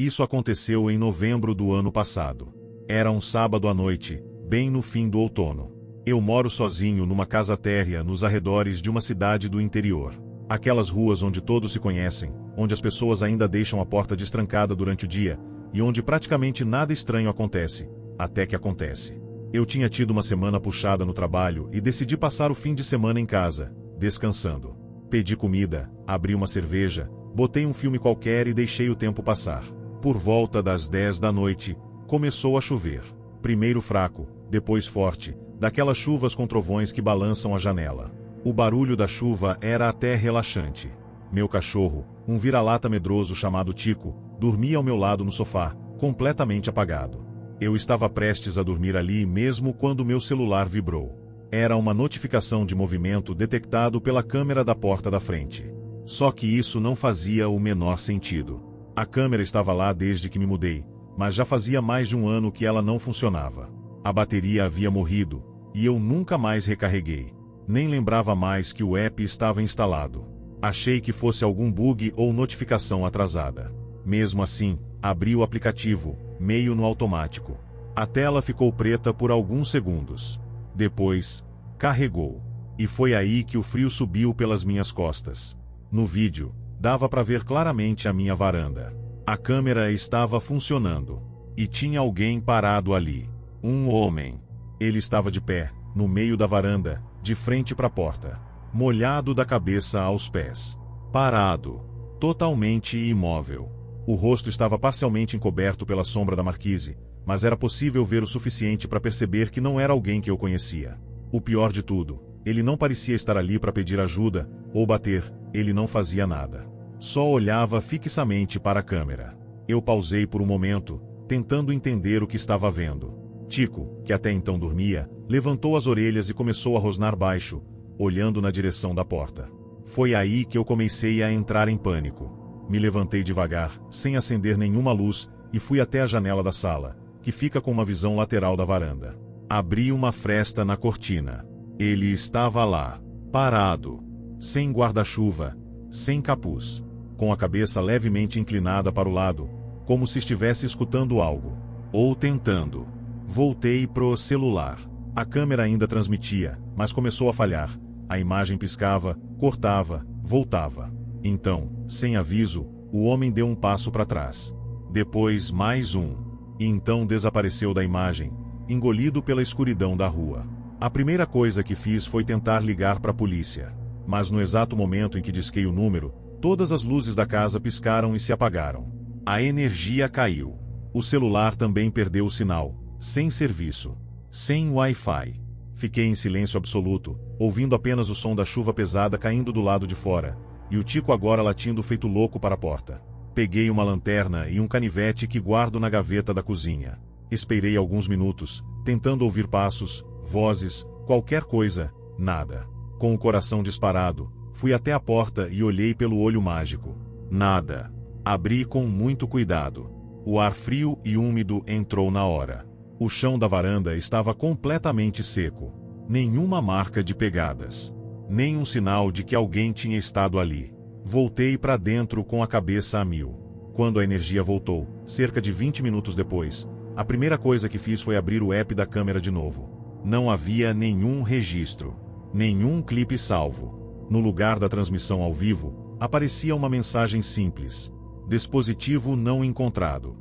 Isso aconteceu em novembro do ano passado. Era um sábado à noite, bem no fim do outono. Eu moro sozinho numa casa térrea nos arredores de uma cidade do interior. Aquelas ruas onde todos se conhecem, onde as pessoas ainda deixam a porta destrancada durante o dia, e onde praticamente nada estranho acontece, até que acontece. Eu tinha tido uma semana puxada no trabalho e decidi passar o fim de semana em casa, descansando. Pedi comida, abri uma cerveja, botei um filme qualquer e deixei o tempo passar. Por volta das 10 da noite, começou a chover. Primeiro fraco, depois forte, daquelas chuvas com trovões que balançam a janela. O barulho da chuva era até relaxante. Meu cachorro, um vira-lata medroso chamado Tico, dormia ao meu lado no sofá, completamente apagado. Eu estava prestes a dormir ali mesmo quando meu celular vibrou. Era uma notificação de movimento detectado pela câmera da porta da frente. Só que isso não fazia o menor sentido. A câmera estava lá desde que me mudei, mas já fazia mais de um ano que ela não funcionava. A bateria havia morrido, e eu nunca mais recarreguei. Nem lembrava mais que o app estava instalado. Achei que fosse algum bug ou notificação atrasada. Mesmo assim, abri o aplicativo, meio no automático. A tela ficou preta por alguns segundos. Depois, carregou. E foi aí que o frio subiu pelas minhas costas. No vídeo, dava para ver claramente a minha varanda. A câmera estava funcionando. E tinha alguém parado ali. Um homem. Ele estava de pé, no meio da varanda, de frente para a porta. Molhado da cabeça aos pés. Parado. Totalmente imóvel. O rosto estava parcialmente encoberto pela sombra da marquise, mas era possível ver o suficiente para perceber que não era alguém que eu conhecia. O pior de tudo, ele não parecia estar ali para pedir ajuda, ou bater, ele não fazia nada. Só olhava fixamente para a câmera. Eu pausei por um momento, tentando entender o que estava vendo. Tico, que até então dormia, levantou as orelhas e começou a rosnar baixo, olhando na direção da porta. Foi aí que eu comecei a entrar em pânico. Me levantei devagar, sem acender nenhuma luz, e fui até a janela da sala, que fica com uma visão lateral da varanda. Abri uma fresta na cortina. Ele estava lá, parado, sem guarda-chuva, sem capuz, com a cabeça levemente inclinada para o lado, como se estivesse escutando algo, ou tentando. Voltei pro celular. A câmera ainda transmitia, mas começou a falhar. A imagem piscava, cortava, voltava. Então, sem aviso, o homem deu um passo para trás. Depois mais um. E então desapareceu da imagem, engolido pela escuridão da rua. A primeira coisa que fiz foi tentar ligar para a polícia. Mas no exato momento em que disquei o número, todas as luzes da casa piscaram e se apagaram. A energia caiu. O celular também perdeu o sinal, sem serviço, sem Wi-Fi. Fiquei em silêncio absoluto, ouvindo apenas o som da chuva pesada caindo do lado de fora, e o Tico agora latindo feito louco para a porta. Peguei uma lanterna e um canivete que guardo na gaveta da cozinha. Esperei alguns minutos, tentando ouvir passos, vozes, qualquer coisa, nada. Com o coração disparado, fui até a porta e olhei pelo olho mágico. Nada. Abri com muito cuidado. O ar frio e úmido entrou na hora. O chão da varanda estava completamente seco. Nenhuma marca de pegadas. Nenhum sinal de que alguém tinha estado ali. Voltei para dentro com a cabeça a mil. Quando a energia voltou, cerca de 20 minutos depois, a primeira coisa que fiz foi abrir o app da câmera de novo. Não havia nenhum registro. Nenhum clipe salvo. No lugar da transmissão ao vivo, aparecia uma mensagem simples. Dispositivo não encontrado.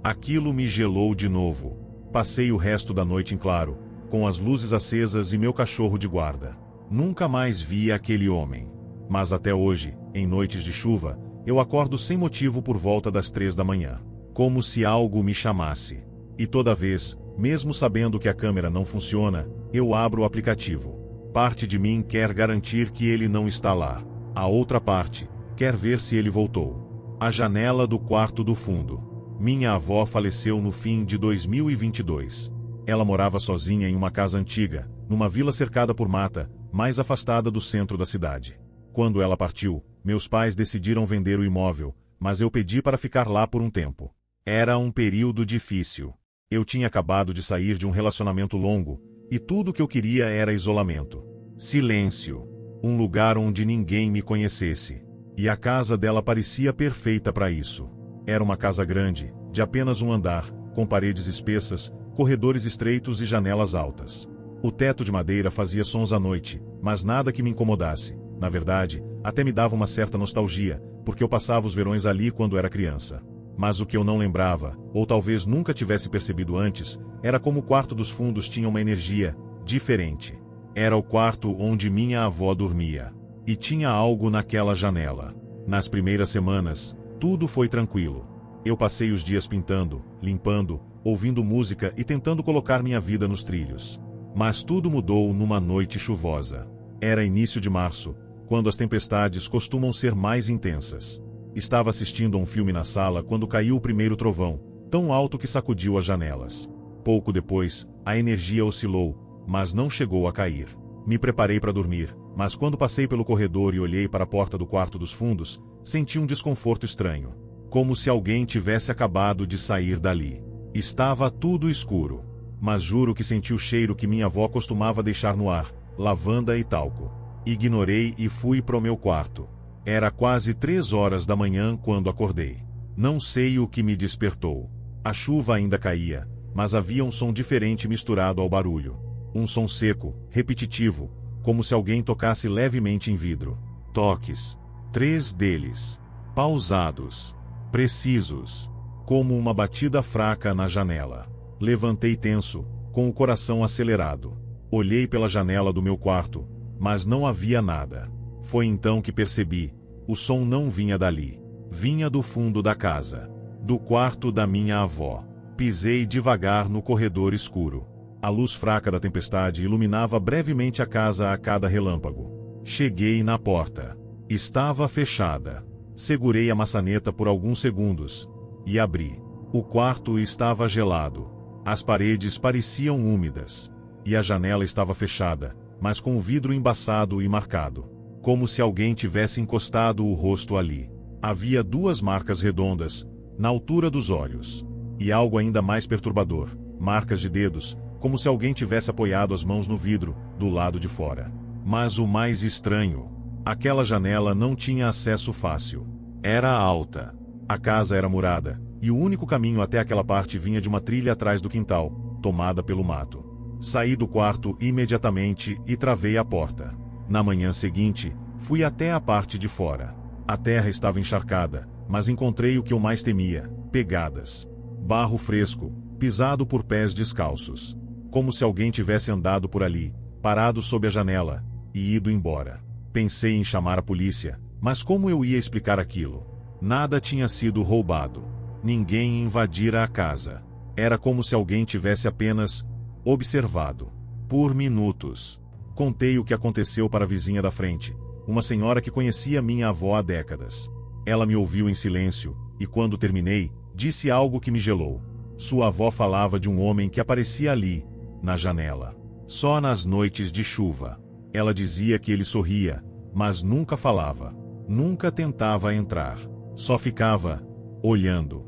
Aquilo me gelou de novo. Passei o resto da noite em claro, com as luzes acesas e meu cachorro de guarda. Nunca mais vi aquele homem. Mas até hoje, em noites de chuva, eu acordo sem motivo por volta das 3 da manhã. Como se algo me chamasse. E toda vez, mesmo sabendo que a câmera não funciona, eu abro o aplicativo. Parte de mim quer garantir que ele não está lá. A outra parte quer ver se ele voltou. A janela do quarto do fundo. Minha avó faleceu no fim de 2022. Ela morava sozinha em uma casa antiga, numa vila cercada por mata, mais afastada do centro da cidade. Quando ela partiu, meus pais decidiram vender o imóvel, mas eu pedi para ficar lá por um tempo. Era um período difícil. Eu tinha acabado de sair de um relacionamento longo, e tudo o que eu queria era isolamento. Silêncio. Um lugar onde ninguém me conhecesse. E a casa dela parecia perfeita para isso. Era uma casa grande, de apenas um andar, com paredes espessas, corredores estreitos e janelas altas. O teto de madeira fazia sons à noite, mas nada que me incomodasse. Na verdade, até me dava uma certa nostalgia, porque eu passava os verões ali quando era criança. Mas o que eu não lembrava, ou talvez nunca tivesse percebido antes, era como o quarto dos fundos tinha uma energia diferente. Era o quarto onde minha avó dormia. E tinha algo naquela janela. Nas primeiras semanas, tudo foi tranquilo. Eu passei os dias pintando, limpando, ouvindo música e tentando colocar minha vida nos trilhos. Mas tudo mudou numa noite chuvosa. Era início de março, quando as tempestades costumam ser mais intensas. Estava assistindo a um filme na sala quando caiu o primeiro trovão, tão alto que sacudiu as janelas. Pouco depois, a energia oscilou, mas não chegou a cair. Me preparei para dormir, mas quando passei pelo corredor e olhei para a porta do quarto dos fundos, senti um desconforto estranho. Como se alguém tivesse acabado de sair dali. Estava tudo escuro. Mas juro que senti o cheiro que minha avó costumava deixar no ar, lavanda e talco. Ignorei e fui para o meu quarto. Era quase 3 horas da manhã quando acordei. Não sei o que me despertou. A chuva ainda caía, mas havia um som diferente misturado ao barulho. Um som seco, repetitivo, como se alguém tocasse levemente em vidro. Toques. 3 deles. Pausados. Precisos. Como uma batida fraca na janela. Levantei tenso, com o coração acelerado. Olhei pela janela do meu quarto, mas não havia nada. Foi então que percebi, o som não vinha dali. Vinha do fundo da casa. Do quarto da minha avó. Pisei devagar no corredor escuro. A luz fraca da tempestade iluminava brevemente a casa a cada relâmpago. Cheguei na porta. Estava fechada. Segurei a maçaneta por alguns segundos. E abri. O quarto estava gelado. As paredes pareciam úmidas. E a janela estava fechada, mas com o vidro embaçado e marcado. Como se alguém tivesse encostado o rosto ali. Havia 2 marcas redondas, na altura dos olhos. E algo ainda mais perturbador, marcas de dedos, como se alguém tivesse apoiado as mãos no vidro, do lado de fora. Mas o mais estranho, aquela janela não tinha acesso fácil. Era alta. A casa era murada, e o único caminho até aquela parte vinha de uma trilha atrás do quintal, tomada pelo mato. Saí do quarto imediatamente e travei a porta. Na manhã seguinte, fui até a parte de fora. A terra estava encharcada, mas encontrei o que eu mais temia: pegadas. Barro fresco, pisado por pés descalços. Como se alguém tivesse andado por ali, parado sob a janela, e ido embora. Pensei em chamar a polícia, mas como eu ia explicar aquilo? Nada tinha sido roubado. Ninguém invadira a casa. Era como se alguém tivesse apenas observado. Por minutos. Contei o que aconteceu para a vizinha da frente, uma senhora que conhecia minha avó há décadas. Ela me ouviu em silêncio, e quando terminei, disse algo que me gelou. Sua avó falava de um homem que aparecia ali, na janela. Só nas noites de chuva. Ela dizia que ele sorria, mas nunca falava. Nunca tentava entrar. Só ficava olhando.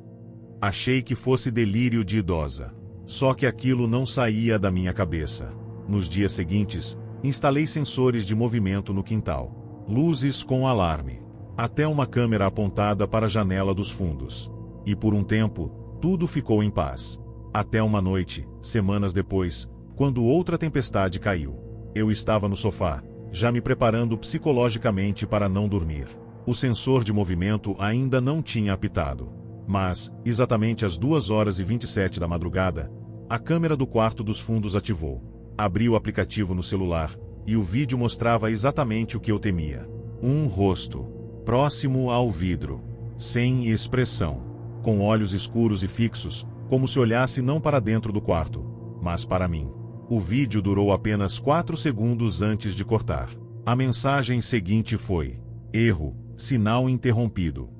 Achei que fosse delírio de idosa. Só que aquilo não saía da minha cabeça. Nos dias seguintes, instalei sensores de movimento no quintal. Luzes com alarme. Até uma câmera apontada para a janela dos fundos. E por um tempo, tudo ficou em paz. Até uma noite, semanas depois, quando outra tempestade caiu. Eu estava no sofá, já me preparando psicologicamente para não dormir. O sensor de movimento ainda não tinha apitado. Mas, exatamente às 2h27 da madrugada, a câmera do quarto dos fundos ativou. Abri o aplicativo no celular, e o vídeo mostrava exatamente o que eu temia. Um rosto, próximo ao vidro, sem expressão, com olhos escuros e fixos, como se olhasse não para dentro do quarto, mas para mim. O vídeo durou apenas 4 segundos antes de cortar. A mensagem seguinte foi: erro, sinal interrompido.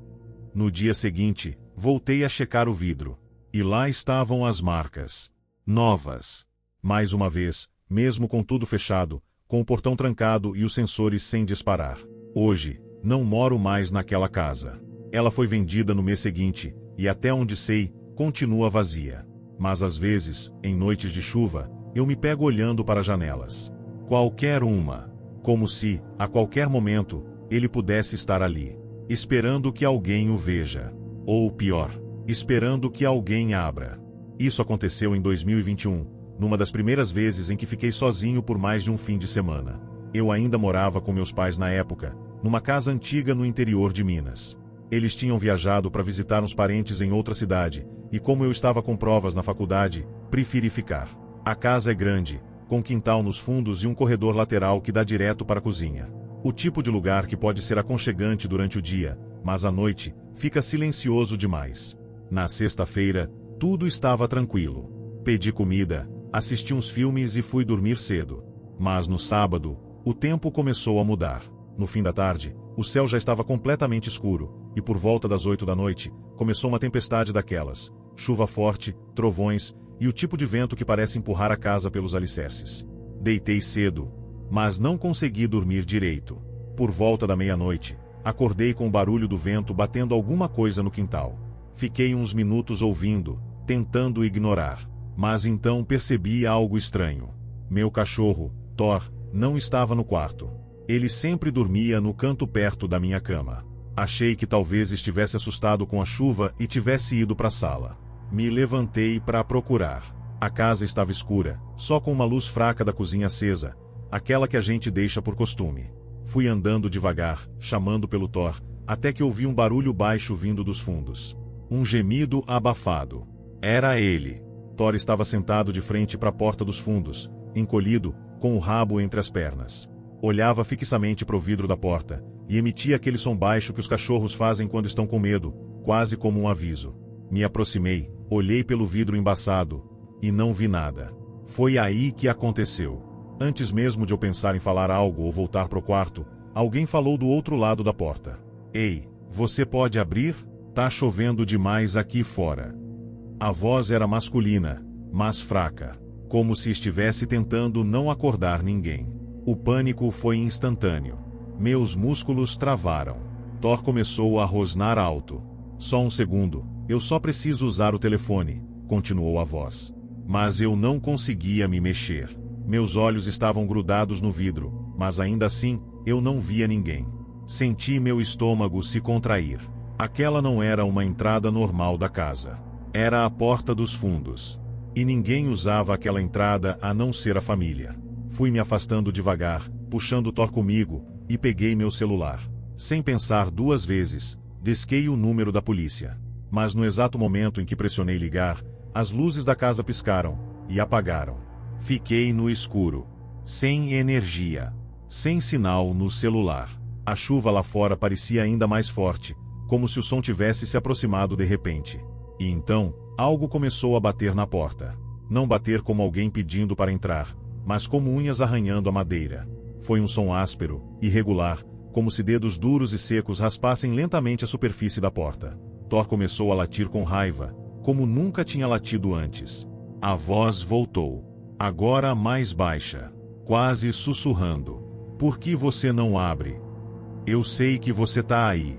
No dia seguinte, voltei a checar o vidro. E lá estavam as marcas. Novas. Mais uma vez, mesmo com tudo fechado, com o portão trancado e os sensores sem disparar. Hoje, não moro mais naquela casa. Ela foi vendida no mês seguinte, e até onde sei, continua vazia. Mas às vezes, em noites de chuva, eu me pego olhando para janelas. Qualquer uma. Como se, a qualquer momento, ele pudesse estar ali. Esperando que alguém o veja. Ou pior, esperando que alguém abra. Isso aconteceu em 2021, numa das primeiras vezes em que fiquei sozinho por mais de um fim de semana. Eu ainda morava com meus pais na época, numa casa antiga no interior de Minas. Eles tinham viajado para visitar uns parentes em outra cidade, e como eu estava com provas na faculdade, preferi ficar. A casa é grande, com quintal nos fundos e um corredor lateral que dá direto para a cozinha. O tipo de lugar que pode ser aconchegante durante o dia, mas à noite, fica silencioso demais. Na sexta-feira, tudo estava tranquilo. Pedi comida, assisti uns filmes e fui dormir cedo. Mas no sábado, o tempo começou a mudar. No fim da tarde, o céu já estava completamente escuro, e por volta das 8 da noite, começou uma tempestade daquelas. Chuva forte, trovões, e o tipo de vento que parece empurrar a casa pelos alicerces. Deitei cedo, mas não consegui dormir direito. Por volta da meia-noite, acordei com o barulho do vento batendo alguma coisa no quintal. Fiquei uns minutos ouvindo, tentando ignorar. Mas então percebi algo estranho. Meu cachorro, Thor, não estava no quarto. Ele sempre dormia no canto perto da minha cama. Achei que talvez estivesse assustado com a chuva e tivesse ido para a sala. Me levantei para procurar. A casa estava escura, só com uma luz fraca da cozinha acesa, aquela que a gente deixa por costume. Fui andando devagar, chamando pelo Thor, até que ouvi um barulho baixo vindo dos fundos. Um gemido abafado. Era ele. Thor estava sentado de frente para a porta dos fundos, encolhido, com o rabo entre as pernas. Olhava fixamente para o vidro da porta, e emitia aquele som baixo que os cachorros fazem quando estão com medo, quase como um aviso. Me aproximei, olhei pelo vidro embaçado, e não vi nada. Foi aí que aconteceu. Antes mesmo de eu pensar em falar algo ou voltar para o quarto, alguém falou do outro lado da porta. Ei, você pode abrir? Tá chovendo demais aqui fora. A voz era masculina, mas fraca, como se estivesse tentando não acordar ninguém. O pânico foi instantâneo. Meus músculos travaram. Thor começou a rosnar alto. Só um segundo, eu só preciso usar o telefone, continuou a voz. Mas eu não conseguia me mexer. Meus olhos estavam grudados no vidro, mas ainda assim, eu não via ninguém. Senti meu estômago se contrair. Aquela não era uma entrada normal da casa. Era a porta dos fundos. E ninguém usava aquela entrada a não ser a família. Fui me afastando devagar, puxando Thor comigo, e peguei meu celular. Sem pensar duas vezes, disquei o número da polícia. Mas no exato momento em que pressionei ligar, as luzes da casa piscaram, e apagaram. Fiquei no escuro. Sem energia. Sem sinal no celular. A chuva lá fora parecia ainda mais forte, como se o som tivesse se aproximado de repente. E então, algo começou a bater na porta. Não bater como alguém pedindo para entrar, mas como unhas arranhando a madeira. Foi um som áspero, irregular, como se dedos duros e secos raspassem lentamente a superfície da porta. Thor começou a latir com raiva, como nunca tinha latido antes. A voz voltou. Agora mais baixa. Quase sussurrando. Por que você não abre? Eu sei que você tá aí.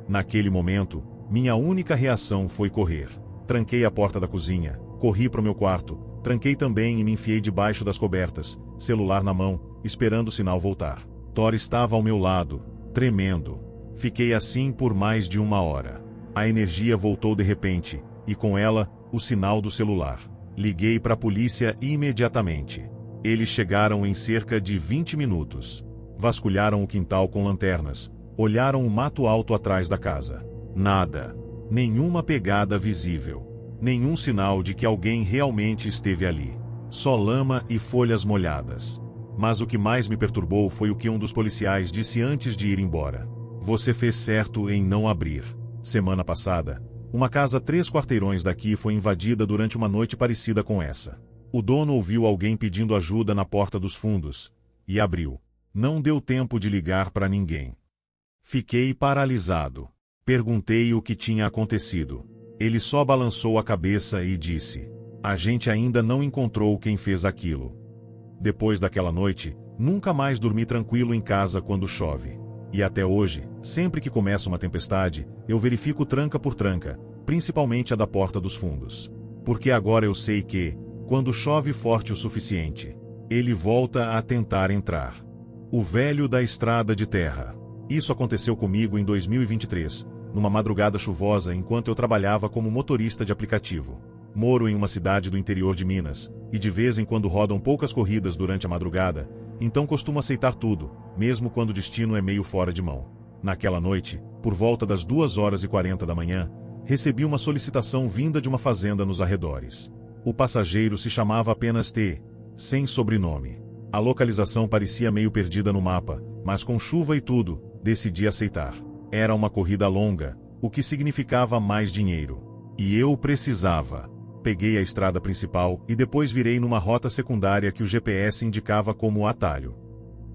Naquele momento, minha única reação foi correr. Tranquei a porta da cozinha, corri para o meu quarto, tranquei também e me enfiei debaixo das cobertas, celular na mão, esperando o sinal voltar. Thor estava ao meu lado, tremendo. Fiquei assim por mais de 1 hora. A energia voltou de repente, e com ela, o sinal do celular. Liguei para a polícia imediatamente. Eles chegaram em cerca de 20 minutos. Vasculharam o quintal com lanternas, olharam o mato alto atrás da casa. Nada. Nenhuma pegada visível. Nenhum sinal de que alguém realmente esteve ali. Só lama e folhas molhadas. Mas o que mais me perturbou foi o que um dos policiais disse antes de ir embora. Você fez certo em não abrir. Semana passada, uma casa 3 quarteirões daqui foi invadida durante uma noite parecida com essa. O dono ouviu alguém pedindo ajuda na porta dos fundos, e abriu. Não deu tempo de ligar para ninguém. Fiquei paralisado. Perguntei o que tinha acontecido. Ele só balançou a cabeça e disse: a gente ainda não encontrou quem fez aquilo. Depois daquela noite, nunca mais dormi tranquilo em casa quando chove. E até hoje, sempre que começa uma tempestade, eu verifico tranca por tranca, principalmente a da porta dos fundos. Porque agora eu sei que, quando chove forte o suficiente, ele volta a tentar entrar. O velho da estrada de terra. Isso aconteceu comigo em 2023, numa madrugada chuvosa enquanto eu trabalhava como motorista de aplicativo. Moro em uma cidade do interior de Minas, e de vez em quando rodam poucas corridas durante a madrugada, então costumo aceitar tudo, mesmo quando o destino é meio fora de mão. Naquela noite, por volta das 2h40 da manhã, recebi uma solicitação vinda de uma fazenda nos arredores. O passageiro se chamava apenas T, sem sobrenome. A localização parecia meio perdida no mapa, mas com chuva e tudo, decidi aceitar. Era uma corrida longa, o que significava mais dinheiro. E eu precisava. Peguei a estrada principal e depois virei numa rota secundária que o GPS indicava como atalho.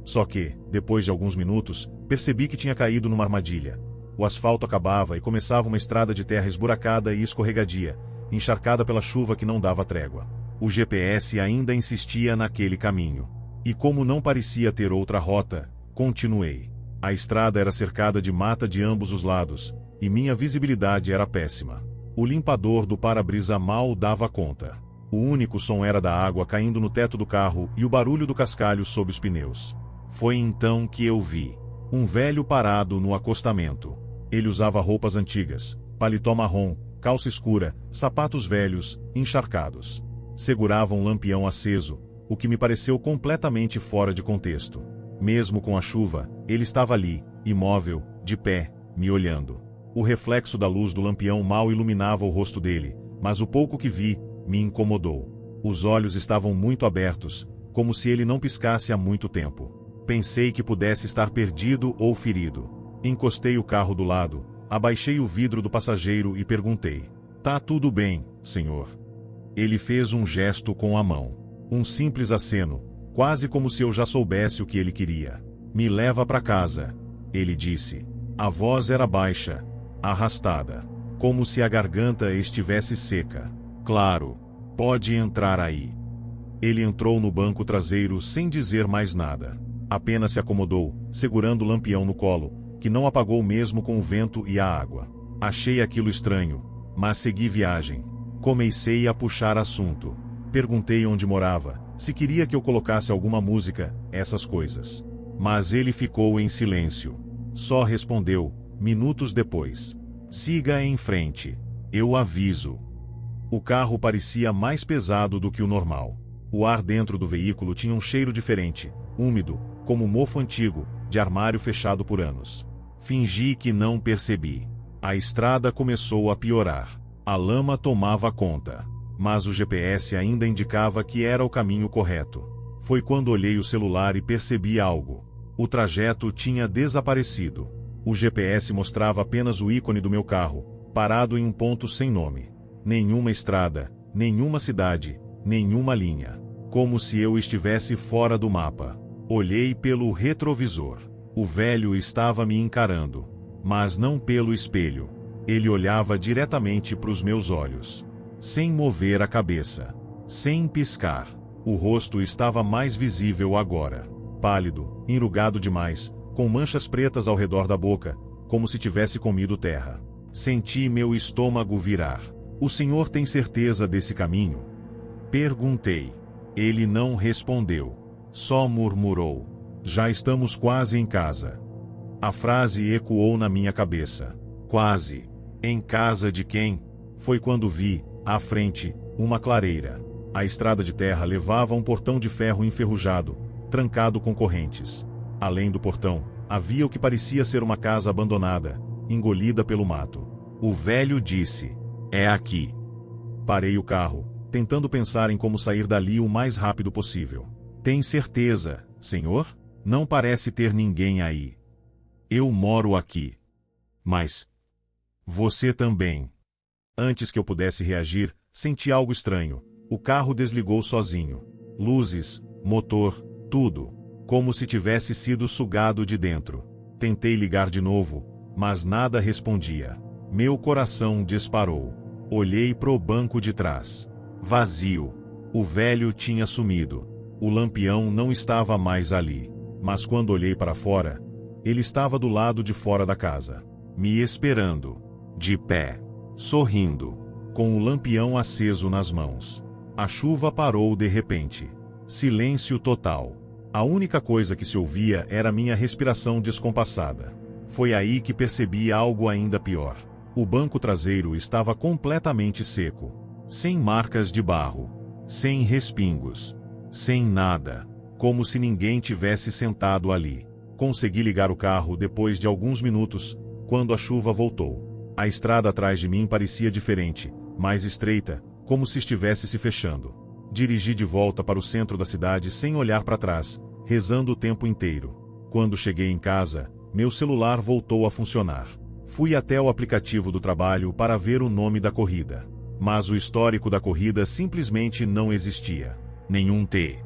Só que, depois de alguns minutos, percebi que tinha caído numa armadilha. O asfalto acabava e começava uma estrada de terra esburacada e escorregadia, encharcada pela chuva que não dava trégua. O GPS ainda insistia naquele caminho. E como não parecia ter outra rota, continuei. A estrada era cercada de mata de ambos os lados, e minha visibilidade era péssima. O limpador do para-brisa mal dava conta. O único som era da água caindo no teto do carro e o barulho do cascalho sob os pneus. Foi então que eu vi um velho parado no acostamento. Ele usava roupas antigas, paletó marrom, calça escura, sapatos velhos, encharcados. Segurava um lampião aceso, o que me pareceu completamente fora de contexto. Mesmo com a chuva, ele estava ali, imóvel, de pé, me olhando. O reflexo da luz do lampião mal iluminava o rosto dele, mas o pouco que vi, me incomodou. Os olhos estavam muito abertos, como se ele não piscasse há muito tempo. Pensei que pudesse estar perdido ou ferido. Encostei o carro do lado, abaixei o vidro do passageiro e perguntei: "Tá tudo bem, senhor?" Ele fez um gesto com a mão. Um simples aceno, quase como se eu já soubesse o que ele queria. "Me leva para casa", ele disse. A voz era baixa, arrastada, como se a garganta estivesse seca. "Claro, pode entrar aí." Ele entrou no banco traseiro sem dizer mais nada. Apenas se acomodou, segurando o lampião no colo, que não apagou mesmo com o vento e a água. Achei aquilo estranho, mas segui viagem. Comecei a puxar assunto. Perguntei onde morava, se queria que eu colocasse alguma música, essas coisas. Mas ele ficou em silêncio. Só respondeu, minutos depois: "Siga em frente. Eu aviso." O carro parecia mais pesado do que o normal. O ar dentro do veículo tinha um cheiro diferente, úmido, como mofo antigo, de armário fechado por anos. Fingi que não percebi. A estrada começou a piorar. A lama tomava conta. Mas o GPS ainda indicava que era o caminho correto. Foi quando olhei o celular e percebi algo. O trajeto tinha desaparecido. O GPS mostrava apenas o ícone do meu carro, parado em um ponto sem nome. Nenhuma estrada, nenhuma cidade, nenhuma linha. Como se eu estivesse fora do mapa. Olhei pelo retrovisor. O velho estava me encarando. Mas não pelo espelho. Ele olhava diretamente para os meus olhos. Sem mover a cabeça. Sem piscar. O rosto estava mais visível agora. Pálido, enrugado demais, com manchas pretas ao redor da boca, como se tivesse comido terra. Senti meu estômago virar. "O senhor tem certeza desse caminho?" Perguntei. Ele não respondeu. Só murmurou: "Já estamos quase em casa." A frase ecoou na minha cabeça. Quase. Em casa de quem? Foi quando vi, à frente, uma clareira. A estrada de terra levava a um portão de ferro enferrujado, trancado com correntes. Além do portão, havia o que parecia ser uma casa abandonada, engolida pelo mato. O velho disse: "É aqui." Parei o carro, tentando pensar em como sair dali o mais rápido possível. "Tem certeza, senhor? Não parece ter ninguém aí." "Eu moro aqui." "Mas você também." Antes que eu pudesse reagir, senti algo estranho. O carro desligou sozinho. Luzes, motor, tudo. Como se tivesse sido sugado de dentro. Tentei ligar de novo, mas nada respondia. Meu coração disparou. Olhei pro banco de trás. Vazio. O velho tinha sumido. O lampião não estava mais ali. Mas quando olhei para fora, ele estava do lado de fora da casa. Me esperando. De pé. Sorrindo. Com o lampião aceso nas mãos. A chuva parou de repente. Silêncio total. A única coisa que se ouvia era minha respiração descompassada. Foi aí que percebi algo ainda pior. O banco traseiro estava completamente seco. Sem marcas de barro. Sem respingos. Sem nada. Como se ninguém tivesse sentado ali. Consegui ligar o carro depois de alguns minutos, quando a chuva voltou. A estrada atrás de mim parecia diferente, mais estreita, como se estivesse se fechando. Dirigi de volta para o centro da cidade sem olhar para trás, rezando o tempo inteiro. Quando cheguei em casa, meu celular voltou a funcionar. Fui até o aplicativo do trabalho para ver o nome da corrida. Mas o histórico da corrida simplesmente não existia. Nenhum T.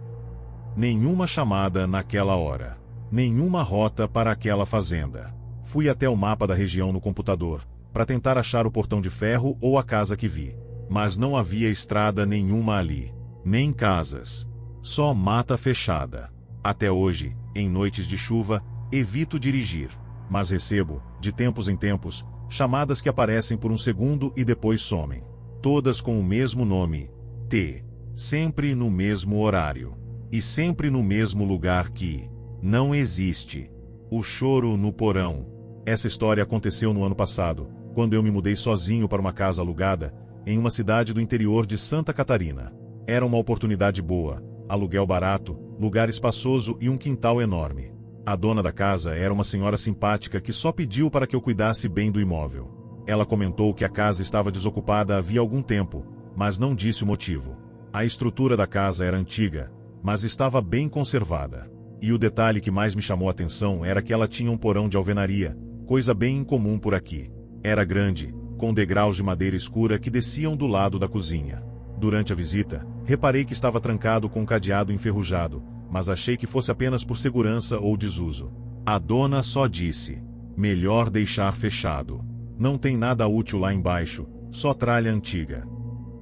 Nenhuma chamada naquela hora. Nenhuma rota para aquela fazenda. Fui até o mapa da região no computador, para tentar achar o portão de ferro ou a casa que vi. Mas não havia estrada nenhuma ali. Nem casas. Só mata fechada. Até hoje, em noites de chuva, evito dirigir. Mas recebo, de tempos em tempos, chamadas que aparecem por um segundo e depois somem. Todas com o mesmo nome, T. Sempre no mesmo horário. E sempre no mesmo lugar que não existe. O choro no porão. Essa história aconteceu no ano passado, quando eu me mudei sozinho para uma casa alugada, em uma cidade do interior de Santa Catarina. Era uma oportunidade boa, aluguel barato, lugar espaçoso e um quintal enorme. A dona da casa era uma senhora simpática que só pediu para que eu cuidasse bem do imóvel. Ela comentou que a casa estava desocupada havia algum tempo, mas não disse o motivo. A estrutura da casa era antiga, mas estava bem conservada. E o detalhe que mais me chamou a atenção era que ela tinha um porão de alvenaria, coisa bem incomum por aqui. Era grande, com degraus de madeira escura que desciam do lado da cozinha. Durante a visita, reparei que estava trancado com um cadeado enferrujado, mas achei que fosse apenas por segurança ou desuso. A dona só disse: melhor deixar fechado. Não tem nada útil lá embaixo, só tralha antiga.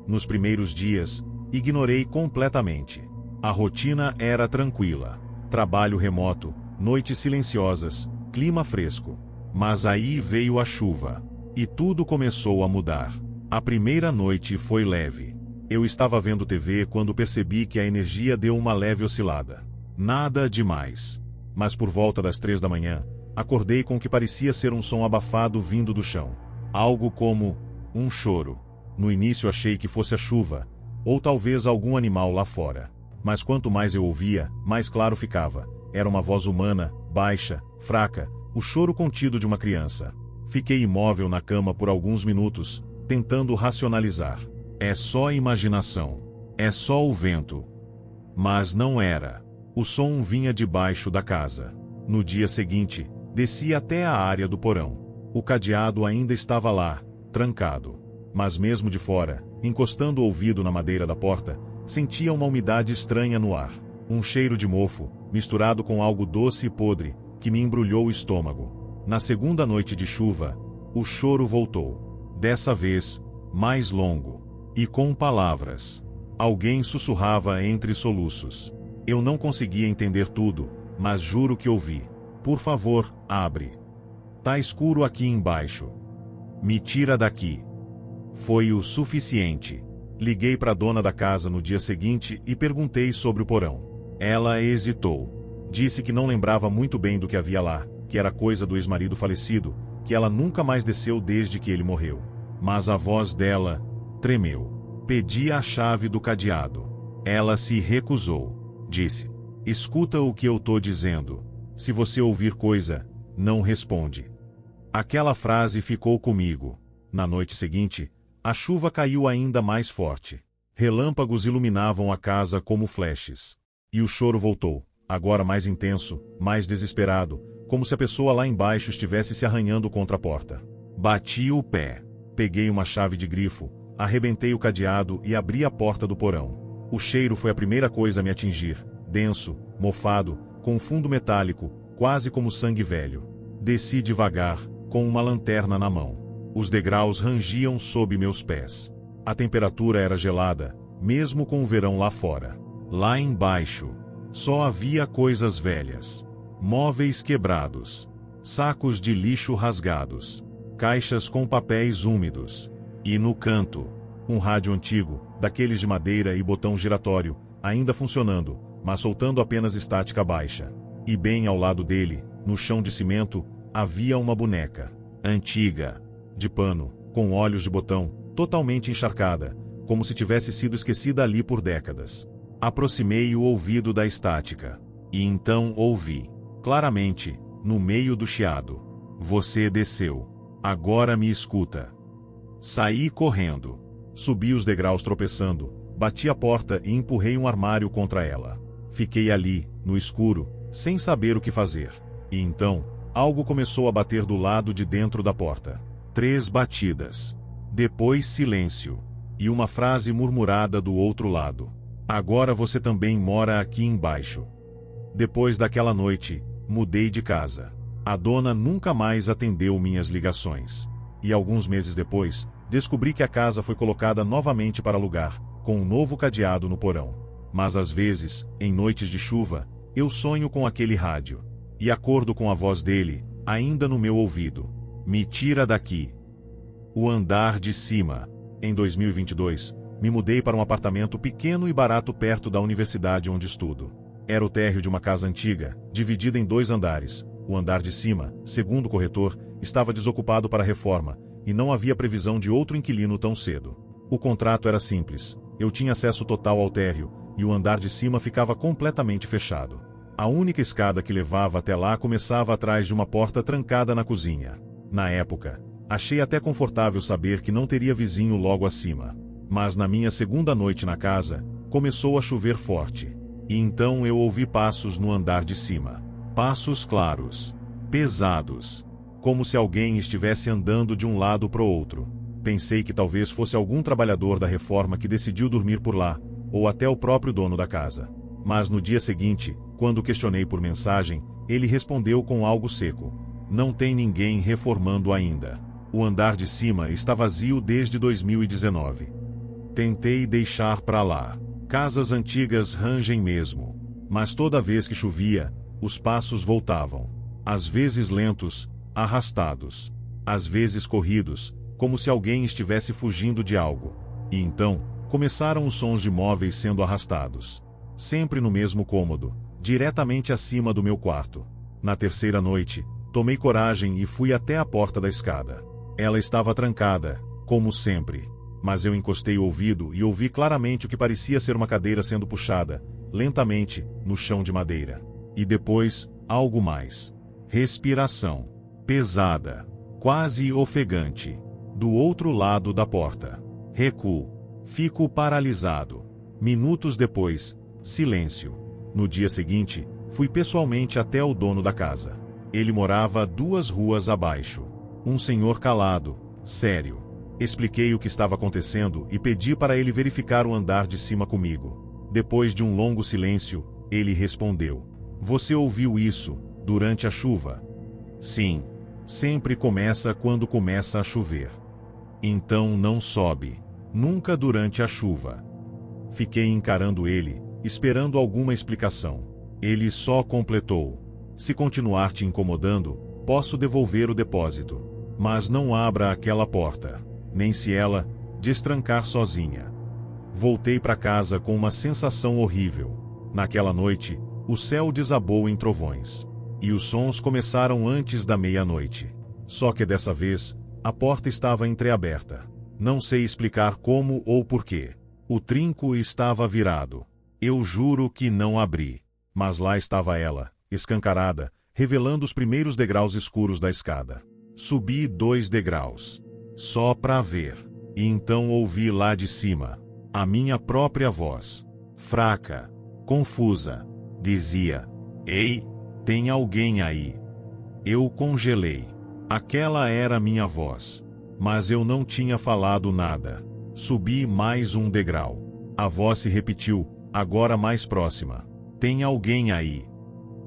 Nos primeiros dias, ignorei completamente. A rotina era tranquila. Trabalho remoto, noites silenciosas, clima fresco. Mas aí veio a chuva. E tudo começou a mudar. A primeira noite foi leve. Eu estava vendo TV quando percebi que a energia deu uma leve oscilada. Nada demais. Mas por volta das 3 da manhã, acordei com o que parecia ser um som abafado vindo do chão. Algo como um choro. No início achei que fosse a chuva, ou talvez algum animal lá fora. Mas quanto mais eu ouvia, mais claro ficava. Era uma voz humana, baixa, fraca, o choro contido de uma criança. Fiquei imóvel na cama por alguns minutos, tentando racionalizar. É só imaginação. É só o vento. Mas não era. O som vinha de baixo da casa. No dia seguinte, desci até a área do porão. O cadeado ainda estava lá, trancado. Mas mesmo de fora, encostando o ouvido na madeira da porta, sentia uma umidade estranha no ar. Um cheiro de mofo, misturado com algo doce e podre, que me embrulhou o estômago. Na segunda noite de chuva, o choro voltou. Dessa vez, mais longo. E com palavras. Alguém sussurrava entre soluços. Eu não conseguia entender tudo, mas juro que ouvi. Por favor, abre. Tá escuro aqui embaixo. Me tira daqui. Foi o suficiente. Liguei para a dona da casa no dia seguinte e perguntei sobre o porão. Ela hesitou. Disse que não lembrava muito bem do que havia lá, que era coisa do ex-marido falecido, que ela nunca mais desceu desde que ele morreu. Mas a voz dela tremeu. Pedi a chave do cadeado. Ela se recusou. Disse: escuta o que eu tô dizendo. Se você ouvir coisa, não responde. Aquela frase ficou comigo. Na noite seguinte, a chuva caiu ainda mais forte. Relâmpagos iluminavam a casa como flashes. E o choro voltou, agora mais intenso, mais desesperado, como se a pessoa lá embaixo estivesse se arranhando contra a porta. Bati o pé. Peguei uma chave de grifo, arrebentei o cadeado e abri a porta do porão. O cheiro foi a primeira coisa a me atingir, denso, mofado, com um fundo metálico, quase como sangue velho. Desci devagar, com uma lanterna na mão. Os degraus rangiam sob meus pés. A temperatura era gelada, mesmo com o verão lá fora. Lá embaixo, só havia coisas velhas. Móveis quebrados. Sacos de lixo rasgados. Caixas com papéis úmidos. E no canto, um rádio antigo, daqueles de madeira e botão giratório, ainda funcionando, mas soltando apenas estática baixa. E bem ao lado dele, no chão de cimento, havia uma boneca, antiga, de pano, com olhos de botão, totalmente encharcada, como se tivesse sido esquecida ali por décadas. Aproximei o ouvido da estática. E então ouvi, claramente, no meio do chiado: "Você desceu. Agora me escuta." Saí correndo. Subi os degraus tropeçando, bati a porta e empurrei um armário contra ela. Fiquei ali, no escuro, sem saber o que fazer. E então, algo começou a bater do lado de dentro da porta. 3 batidas. Depois silêncio. E uma frase murmurada do outro lado: "Agora você também mora aqui embaixo." Depois daquela noite, mudei de casa. A dona nunca mais atendeu minhas ligações. E alguns meses depois, descobri que a casa foi colocada novamente para alugar, com um novo cadeado no porão. Mas às vezes, em noites de chuva, eu sonho com aquele rádio. E acordo com a voz dele, ainda no meu ouvido: "Me tira daqui." O andar de cima. Em 2022, me mudei para um apartamento pequeno e barato perto da universidade onde estudo. Era o térreo de uma casa antiga, dividida em 2 andares. O andar de cima, segundo o corretor, estava desocupado para reforma, e não havia previsão de outro inquilino tão cedo. O contrato era simples, eu tinha acesso total ao térreo, e o andar de cima ficava completamente fechado. A única escada que levava até lá começava atrás de uma porta trancada na cozinha. Na época, achei até confortável saber que não teria vizinho logo acima. Mas na minha segunda noite na casa, começou a chover forte. E então eu ouvi passos no andar de cima. Passos claros, pesados, como se alguém estivesse andando de um lado para o outro. Pensei que talvez fosse algum trabalhador da reforma que decidiu dormir por lá, ou até o próprio dono da casa. Mas no dia seguinte, quando questionei por mensagem, ele respondeu com algo seco: "Não tem ninguém reformando ainda. O andar de cima está vazio desde 2019. Tentei deixar pra lá. Casas antigas rangem mesmo. Mas toda vez que chovia, os passos voltavam. Às vezes lentos, arrastados. Às vezes corridos, como se alguém estivesse fugindo de algo. E então, começaram os sons de móveis sendo arrastados. Sempre no mesmo cômodo, diretamente acima do meu quarto. Na terceira noite, tomei coragem e fui até a porta da escada. Ela estava trancada, como sempre. Mas eu encostei o ouvido e ouvi claramente o que parecia ser uma cadeira sendo puxada, lentamente, no chão de madeira. E depois, algo mais. Respiração. Pesada. Quase ofegante. Do outro lado da porta. Recuo. Fico paralisado. Minutos depois, silêncio. No dia seguinte, fui pessoalmente até o dono da casa. Ele morava 2 ruas abaixo. Um senhor calado, sério. Expliquei o que estava acontecendo e pedi para ele verificar o andar de cima comigo. Depois de um longo silêncio, ele respondeu: "Você ouviu isso, durante a chuva?" "Sim. Sempre começa quando começa a chover. Então não sobe. Nunca durante a chuva." Fiquei encarando ele, esperando alguma explicação. Ele só completou: "Se continuar te incomodando, posso devolver o depósito. Mas não abra aquela porta. Nem se ela destrancar sozinha." Voltei para casa com uma sensação horrível. Naquela noite, o céu desabou em trovões. E os sons começaram antes da meia-noite. Só que dessa vez, a porta estava entreaberta. Não sei explicar como ou porquê. O trinco estava virado. Eu juro que não abri. Mas lá estava ela, escancarada, revelando os primeiros degraus escuros da escada. Subi 2 degraus. Só pra ver. E então ouvi lá de cima a minha própria voz. Fraca, confusa. Dizia: "Ei, tem alguém aí." Eu congelei. Aquela era minha voz. Mas eu não tinha falado nada. Subi mais um degrau. A voz se repetiu, agora mais próxima. "Tem alguém aí."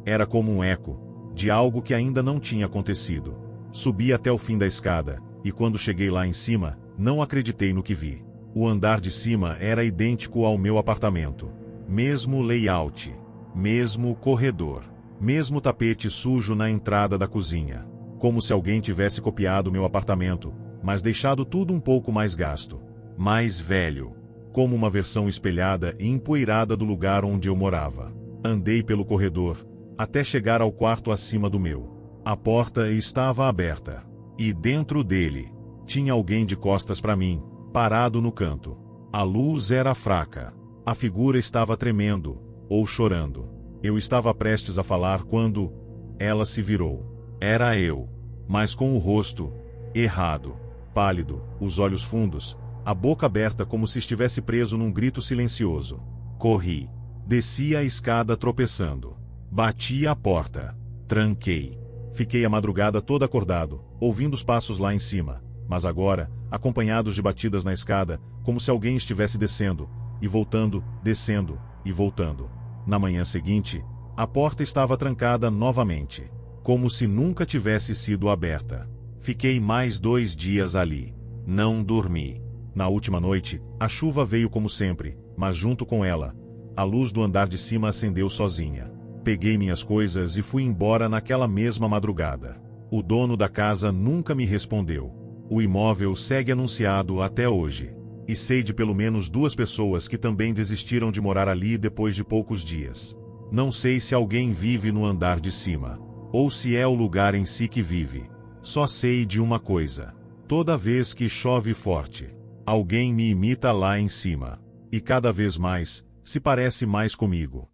Era como um eco de algo que ainda não tinha acontecido. Subi até o fim da escada, e quando cheguei lá em cima, não acreditei no que vi. O andar de cima era idêntico ao meu apartamento. Mesmo layout. Mesmo corredor. Mesmo tapete sujo na entrada da cozinha. Como se alguém tivesse copiado meu apartamento, mas deixado tudo um pouco mais gasto. Mais velho. Como uma versão espelhada e empoeirada do lugar onde eu morava. Andei pelo corredor, até chegar ao quarto acima do meu. A porta estava aberta. E dentro dele, tinha alguém de costas para mim, parado no canto. A luz era fraca. A figura estava tremendo, ou chorando. Eu estava prestes a falar quando ela se virou. Era eu, mas com o rosto errado, pálido, os olhos fundos, a boca aberta como se estivesse preso num grito silencioso. Corri. Desci a escada tropeçando. Bati a porta. Tranquei. Fiquei a madrugada toda acordado, ouvindo os passos lá em cima, mas agora, acompanhados de batidas na escada, como se alguém estivesse descendo, e voltando, descendo, e voltando. Na manhã seguinte, a porta estava trancada novamente, como se nunca tivesse sido aberta. Fiquei mais 2 dias ali. Não dormi. Na última noite, a chuva veio como sempre, mas junto com ela, a luz do andar de cima acendeu sozinha. Peguei minhas coisas e fui embora naquela mesma madrugada. O dono da casa nunca me respondeu. O imóvel segue anunciado até hoje. E sei de pelo menos 2 pessoas que também desistiram de morar ali depois de poucos dias. Não sei se alguém vive no andar de cima, ou se é o lugar em si que vive. Só sei de uma coisa. Toda vez que chove forte, alguém me imita lá em cima. E cada vez mais, se parece mais comigo.